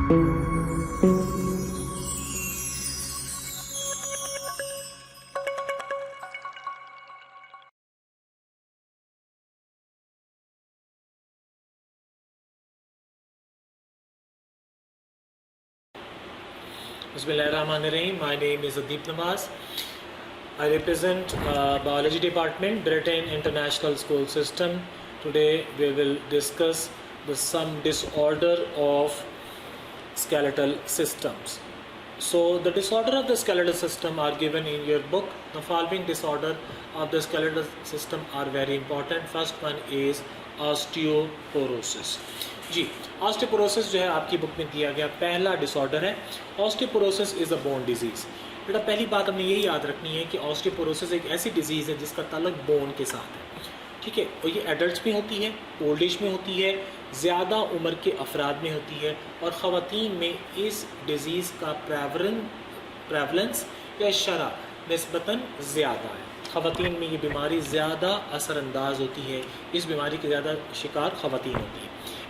Bismillahirrahmanirrahim. My name is Adeep Namaz. I represent Biology Department, Britain International School System. Today we will discuss some disorder of skeletal systems. So the disorder of the skeletal system are given in your book. The following disorder of the skeletal system are very important. First one is osteoporosis. जी, osteoporosis जो है आपकी book में दिया गया पहला disorder है. Osteoporosis is a bone disease. बेटा पहली बात हमने यही याद रखनी है कि ऑस्टियोपोरोसिस एक ऐसी डिजीज़ है जिसका ताल्लुक बोन के साथ है. ठीक है, और ये एडल्ट्स में होती है, ओल्ड एज में होती है, ज़्यादा उम्र के अफराद में होती है, और ख़वातीन में इस डिज़ीज़ का प्रेवलेंस या शरह निस्बतन ज़्यादा है. ख़वातीन में ये बीमारी ज़्यादा असरअंदाज होती है, इस बीमारी के ज़्यादा शिकार ख़वातीन होती है.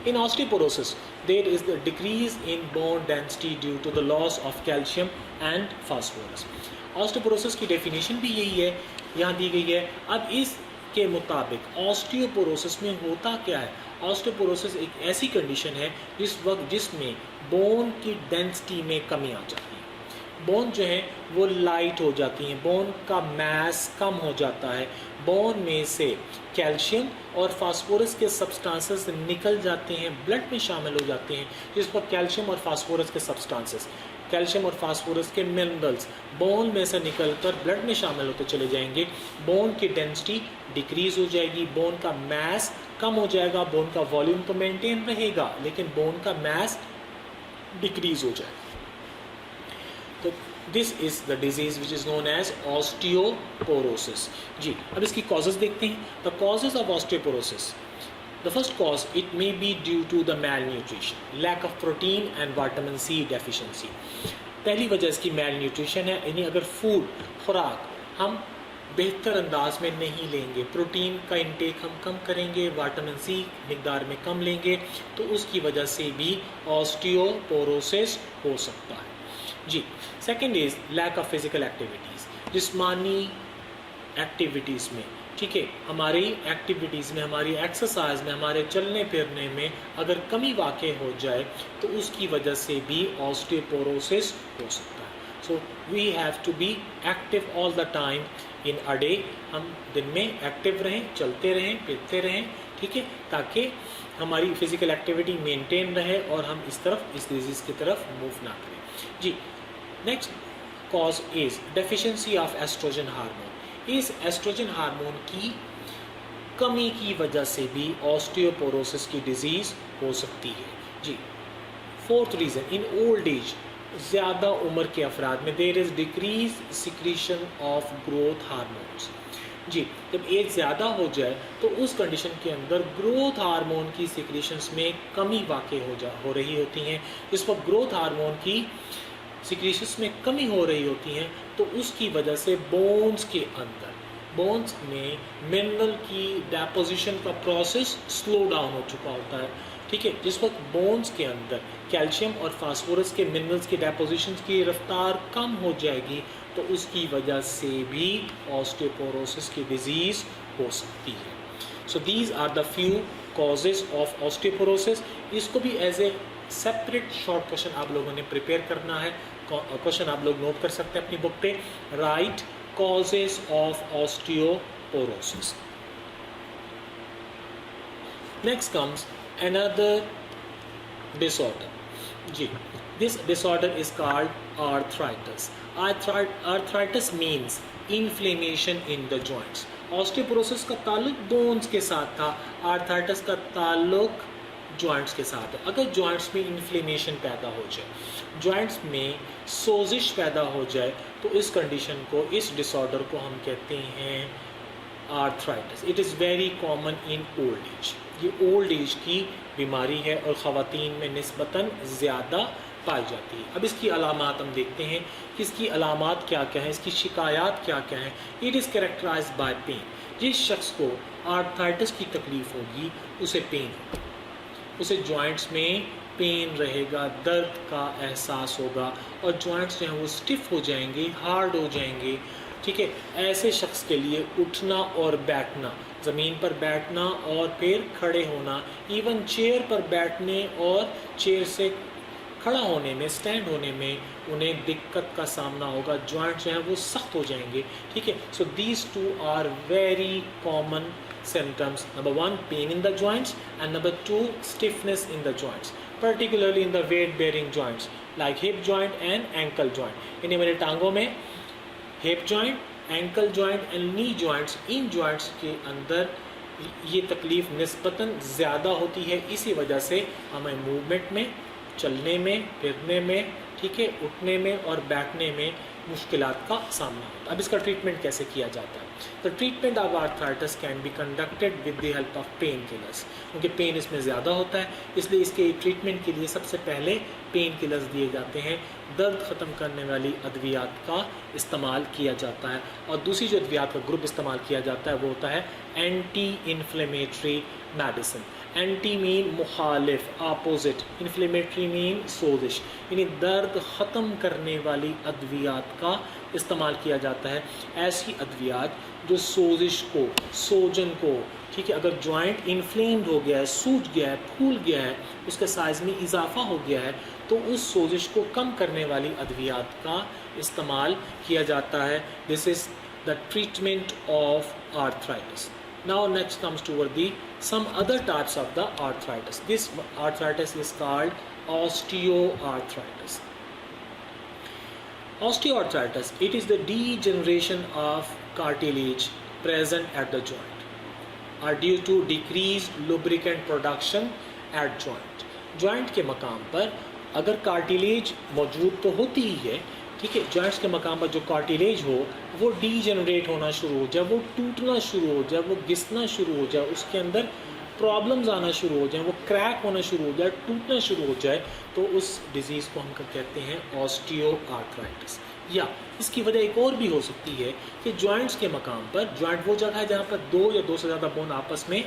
In osteoporosis, there is the decrease in bone density due to the loss of calcium and phosphorus. Osteoporosis की definition भी यही है, यहाँ दी गई है. अब इसके मुताबिक osteoporosis में होता क्या है? Osteoporosis एक ऐसी कंडीशन है जिसमें बोन की डेंसिटी में कमी आ जाती है. बोन जो है वो लाइट हो जाती हैं, बोन का मास कम हो जाता है, बोन में से कैल्शियम और फास्फोरस के सब्सटेंसेस निकल जाते हैं, ब्लड में शामिल हो जाते हैं. जिस पर कैल्शियम और फास्फोरस के सब्सटेंसेस, कैल्शियम और फास्फोरस के मिनरल्स बोन में से निकलकर ब्लड में शामिल होते चले जाएंगे. बोन की डेंसिटी डिक्रीज़ हो जाएगी, बोन का मास कम हो जाएगा, बोन का वॉल्यूम तो मेंटेन रहेगा लेकिन बोन का मास डिक्रीज़ हो जाएगा. तो this is the disease which is known as osteoporosis. जी, अब इसकी कॉजेज़ देखते हैं. The causes of osteoporosis, the first cause it may be due to the malnutrition, lack of protein and vitamin C deficiency. पहली वजह इसकी मैल nutrition है, यानी अगर खुराक हम बेहतर अंदाज में नहीं लेंगे, प्रोटीन का इंटेक हम कम करेंगे, विटामिन सी मिकदार में कम लेंगे, तो उसकी वजह से भी ऑस्टियोपोरोसिस हो सकता है. जी, second is lack of physical activities, जिस्मानी एक्टिविटीज़ में. ठीक है, हमारी एक्टिविटीज़ में, हमारी एक्सरसाइज में, हमारे चलने फिरने में अगर कमी वाक़ई हो जाए तो उसकी वजह से भी ऑस्टियोपोरोसिस हो सकता है. So we have to be active all the time in a day. हम दिन में एक्टिव रहें, चलते रहें, फिरते रहें. ठीक है, ताकि हमारी फ़िज़िकल एक्टिविटी मेंटेन रहे और हम इस डिजीज़ की तरफ मूव ना करें. जी, next cause is deficiency of estrogen hormone. इस एस्ट्रोजन हार्मोन की कमी की वजह से भी ऑस्टियोपोरोसिस की डिजीज़ हो सकती है. जी, fourth reason, in old age, ज़्यादा उम्र के अफराद में there is decrease secretion of growth hormones. जी, जब एज ज़्यादा हो जाए तो उस कंडीशन के अंदर ग्रोथ हार्मोन की सिक्रीशंस में कमी वाक़ई हो रही होती हैं. इस वक्त ग्रोथ हार्मोन की सिक्रीशंस में कमी हो रही होती हैं तो उसकी वजह से बोन्स में मिनरल की डेपोजिशन का प्रोसेस स्लो डाउन हो चुका होता है. ठीक है, जिस वक्त बोन्स के अंदर कैल्शियम और फास्फोरस के मिनरल्स की डेपोजिशन की रफ्तार कम हो जाएगी तो उसकी वजह से भी ऑस्टियोपोरोसिस की डिजीज़ हो सकती है. So these are the few causes of osteoporosis. इसको भी as a separate short question आप लोगों ने प्रिपेयर करना है. क्वेश्चन आप लोग नोट कर सकते हैं अपनी बुक पे. Write causes of osteoporosis. Next comes another disorder. जी, this disorder is called arthritis. Arthritis means inflammation in the joints. Osteoporosis का ताल्लुक बोन्स के साथ था, आर्थराइटिस का ताल्लुक जॉइंट्स के साथ है. अगर जॉइंट्स में इन्फ्लेमेशन पैदा हो जाए, जॉइंट्स में सोजिश पैदा हो जाए तो इस कंडीशन को, इस डिसऑर्डर को हम कहते हैं arthritis. It is very common in old as. ये ओल्ड एज की बीमारी है और ख़वातीन में निस्बतन ज़्यादा पाई जाती है. अब इसकी अलामात हम देखते हैं कि इसकी अलामात क्या क्या हैं, इसकी शिकायत क्या क्या हैं. It is characterized by pain. जिस शख्स को आर्थराइटिस की तकलीफ़ होगी उसे पेन होगा, उसे जॉइंट्स में पेन रहेगा, दर्द का एहसास होगा और जॉइंट्स जो हैं वो स्टिफ हो जाएंगे, हार्ड हो जाएंगे। ठीक है, ऐसे शख्स के लिए उठना और बैठना, ज़मीन पर बैठना और फिर खड़े होना, इवन चेयर पर बैठने और चेयर से खड़ा होने में, स्टैंड होने में उन्हें दिक्कत का सामना होगा, जॉइंट जो हैं वो सख्त हो जाएंगे। ठीक है, so these two are very common symptoms. Number 1, pain in the joints, and number 2, stiffness in the joints, particularly in the weight bearing joints like hip joint and ankle joint. इन्हें मेरे टांगों में hip joint, ankle joint and knee joints, in joints के अंदर ये तकलीफ़ निस्बतन ज़्यादा होती है। इसी वजह से हमें मूवमेंट में, चलने में, फिरने में, ठीक है, उठने में और बैठने में मुश्किलात का सामना होता है। अब इसका ट्रीटमेंट कैसे किया जाता है? The treatment of arthritis can be conducted with the help of pain killers, क्योंकि पेन इसमें ज़्यादा होता है, इसलिए इसके ट्रीटमेंट के लिए सबसे पहले पेन किलर्स दिए जाते हैं। दर्द ख़त्म करने वाली अद्वियात का इस्तेमाल किया जाता है और दूसरी जो अद्वियात का ग्रुप इस्तेमाल किया जाता है वो होता है anti inflammatory medicine. Anti mean मुखालिफ, अपोजिट, इन्फ्लेमेटरी मीन सोजिश, यानी दर्द ख़त्म करने वाली अद्वियात का इस्तेमाल किया जाता है। ऐसी अद्वियात जो सोजिश को, सोजन को, ठीक है, अगर जॉइंट इन्फ्लेम्ड हो गया है, सूज गया है, फूल गया है, उसके साइज़ में इजाफा हो गया है, तो उस सोजिश को कम करने वाली अद्वियात का इस्तेमाल किया जाता है। This is the treatment of arthritis. Now next comes toward the some other types of the arthritis. This arthritis is called osteoarthritis. Osteoarthritis, it is the degeneration of cartilage present at the joint are due to decreased lubricant production at joint. Joint के मकाम पर अगर cartilage मौजूद तो होती ही है, ठीक है, जॉइंट्स के मकाम पर जो कार्टिलेज हो वो डीजनरेट होना शुरू हो जाए, वो टूटना शुरू हो जाए, वो घिसना शुरू हो जाए, उसके अंदर प्रॉब्लम्स आना शुरू हो जाए, वो क्रैक होना शुरू हो जाए, टूटना शुरू हो जाए, तो उस डिज़ीज़ को हम कहते हैं ऑस्टियोआर्थराइटिस। या इसकी वजह एक और भी हो सकती है कि जॉइंट्स के मकाम पर, जॉइंट वो जगह है जहाँ पर दो या दो से ज़्यादा बोन आपस में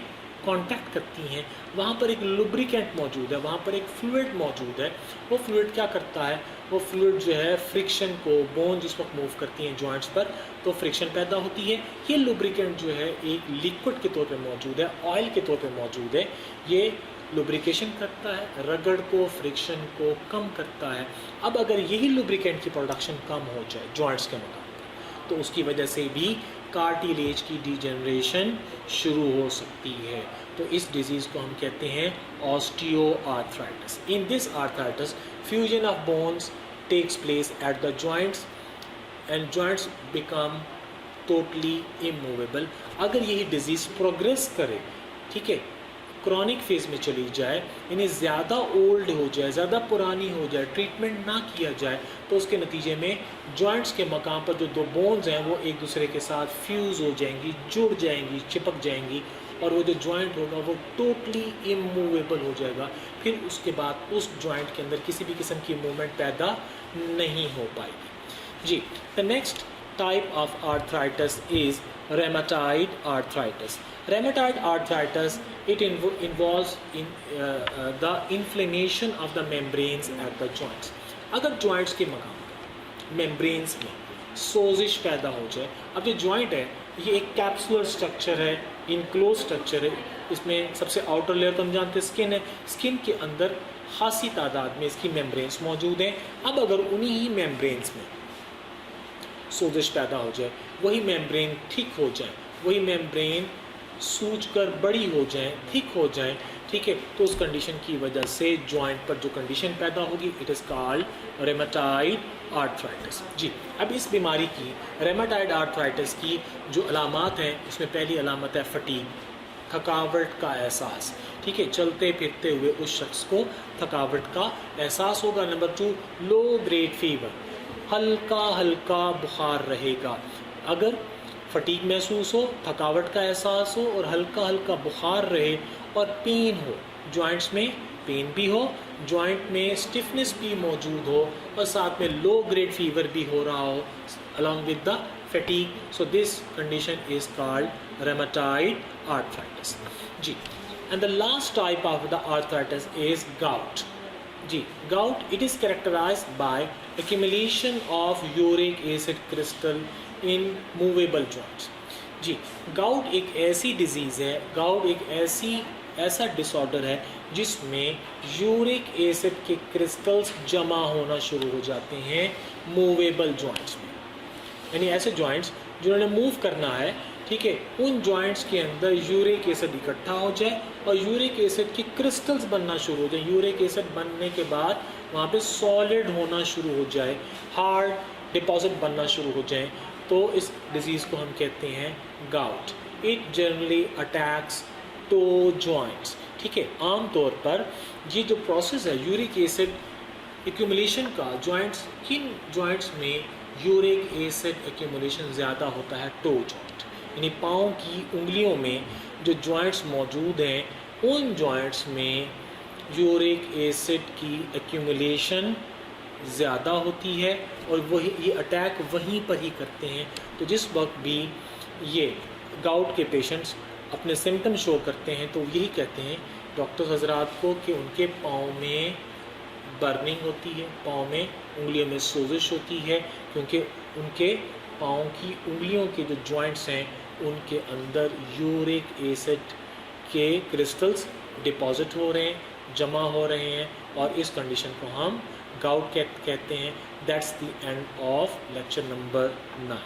कांटेक्ट करती हैं, वहाँ पर एक लुब्रिकेंट मौजूद है, वहाँ पर एक फ्लूइड मौजूद है। वो फ्लूइड क्या करता है? वो फ्लूइड जो है फ्रिक्शन को, बोन जिस वक्त मूव करती हैं जॉइंट्स पर तो फ्रिक्शन पैदा होती है। ये लुब्रिकेंट जो है एक लिक्विड के तौर पे मौजूद है, ऑयल के तौर पे मौजूद है। ये लुब्रिकेशन करता है, रगड़ को, फ्रिक्शन को कम करता है। अब अगर यही लुब्रिकेंट की प्रोडक्शन कम हो जाए जॉइंट्स के मकाम पर, तो उसकी वजह से भी कार्टिलेज की डिजेनरेशन शुरू हो सकती है। तो इस डिजीज़ को हम कहते हैं osteoarthritis. In this arthritis fusion of bones takes place at the joints and joints become totally immovable. अगर यही डिजीज़ प्रोग्रेस करे, ठीक है, क्रॉनिक फेज में चली जाए, यानी ज़्यादा ओल्ड हो जाए, ज़्यादा पुरानी हो जाए, ट्रीटमेंट ना किया जाए, तो उसके नतीजे में जॉइंट्स के मकाम पर जो दो बोन्स हैं वो एक दूसरे के साथ फ्यूज़ हो जाएंगी, जुड़ जाएंगी, चिपक जाएंगी और वो जो जॉइंट होगा वो टोटली इमूवेबल हो जाएगा। फिर उसके बाद उस जॉइंट के अंदर किसी भी किस्म की मूवमेंट पैदा नहीं हो पाएगी। जी, the next type of arthritis is rheumatoid arthritis. Rheumatoid arthritis, it involves in the inflammation of the membranes at the joints. अगर joints के मकाम पर membranes में सोजिश पैदा हो जाए, अब ये joint है ये एक कैप्सुलर स्ट्रक्चर है, इनक्लोज स्ट्रक्चर है, इसमें सबसे आउटर लेयर तो हम जानते हैं स्किन है, स्किन के अंदर खासी तादाद में इसकी मेम्ब्रेन्स मौजूद हैं। अब अगर उन्हीं ही मेम्ब्रेन्स में सोजिश पैदा हो जाए, वही मेम्ब्रेन थिक हो जाए, वही मेम्ब्रेन सूज कर बड़ी हो जाए, थिक हो जाए, ठीक है, तो उस कंडीशन की वजह से जॉइंट पर जो कंडीशन पैदा होगी इट इज़ कॉल्ड रेमेटाइड आर्थराइटिस। जी, अब इस बीमारी की, रेमेटाइड आर्थराइटिस की जो अलामात हैं, उसमें पहली अलामत है फटीग, थकावट का एहसास, ठीक है, चलते फिरते हुए उस शख्स को थकावट का एहसास होगा। नंबर 2, लो ग्रेड फीवर, हल्का हल्का बुखार रहेगा। अगर फटीग महसूस हो, थकावट का एहसास हो और हल्का हल्का बुखार रहे और पेन हो, जॉइंट्स में पेन भी हो, जॉइंट में स्टिफनेस भी मौजूद हो और साथ में लो ग्रेड फीवर भी हो रहा हो along with the fatigue, so this condition is called rheumatoid arthritis. Ji, and the last type of the arthritis is gout. Ji, gout it is characterized by accumulation of uric acid crystal in movable joints. Ji, gout एक ऐसी disease है, gout एक ऐसा disorder है जिसमें uric acid के crystals जमा होना शुरू हो जाते हैं मूवेबल जॉइंट्स में, यानी ऐसे जॉइंट्स जिन्होंने मूव करना है, ठीक है, उन जॉइंट्स के अंदर यूरिक एसिड इकट्ठा हो जाए और यूरिक एसिड की क्रिस्टल्स बनना शुरू हो जाए। यूरिक एसिड बनने के बाद वहाँ पे सॉलिड होना शुरू हो जाए, हार्ड डिपॉजिट बनना शुरू हो जाए, तो इस डिजीज़ को हम कहते हैं gout. It generally attacks toe joints, ठीक है। आमतौर पर ये जो प्रोसेस है यूरिक एसिड एक्यूमुलेशन का, किन जॉइंट्स में यूरिक एसिड एक्यूमुलेशन ज़्यादा होता है? टो जॉइंट, यानी पाँव की उंगलियों में जो जॉइंट्स मौजूद हैं उन जॉइंट्स में यूरिक एसिड की एक्यूमुलेशन ज़्यादा होती है और वही ये अटैक वहीं पर ही करते हैं। तो जिस वक्त भी ये गाउट के पेशेंट्स अपने सिम्टम शो करते हैं तो यही कहते हैं डॉक्टर हजरात को कि उनके पाँव में बर्निंग होती है, पाँव में उंगलियों में सोजिश होती है, क्योंकि उनके पाँव की उंगलियों के जो जॉइंट्स हैं उनके अंदर यूरिक एसिड के क्रिस्टल्स डिपॉजिट हो रहे हैं, जमा हो रहे हैं, और इस कंडीशन को हम गाउट कहते हैं। That's the end of lecture number 9।